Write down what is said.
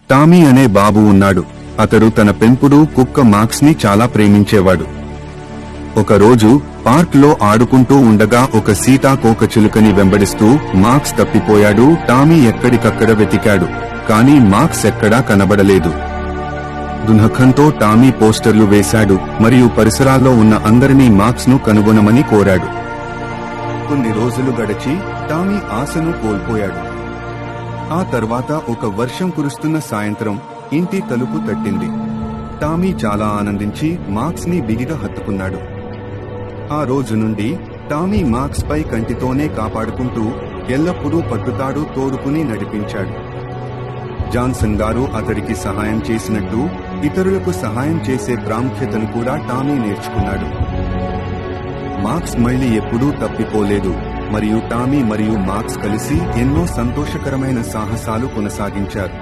Tommy అనే బాబు ఉన్నాడు. అతడు తన పెంపుడు కుక్క మాక్స్ ని చాలా ప్రేమించేవాడు. ఒకరోజు పార్క్ లో ఆడుకుంటూ ఉండగా ఒక సీతాకోకచిలుకని వెంబడిస్తూ మాక్స్ తప్పిపోయాడు. టామీ ఎక్కడికక్కడ వెతికాడు, కానీ మాక్స్ ఎక్కడా కనబడలేదు. దుఃఖంతో టామీ పోస్టర్లు వేశాడు మరియు పరిసరాల్లో ఉన్న అందరినీ మాక్స్ ను కనుగొనమని కోరాడు. కొన్ని రోజులు గడిచి టామీ ఆశను కోల్పోయాడు. ఆ తర్వాత ఒక వర్షం కురుస్తున్న సాయంత్రం ఇంటి తలుపు తట్టింది. టామీ చాలా ఆనందించి మాక్స్ ని బిగిగా హత్తుకున్నాడు. ఆ రోజు నుండి టామీ మాక్స్ పై కంటితోనే కాపాడుకుంటూ ఎల్లప్పుడూ పట్టుతాడు తోడుకుని నడిపించాడు. జాన్సన్ గారు అతడికి సహాయం చేసినట్టు ఇతరులకు సహాయం చేసే ప్రాముఖ్యతను కూడా టామీ నేర్చుకున్నాడు. మాక్స్ మళ్లీ ఎప్పుడూ తప్పిపోలేదు మరియు టామీ మరియు మాక్స్ కలిసి ఎన్నో సంతోషకరమైన సాహసాలు కొనసాగించారు.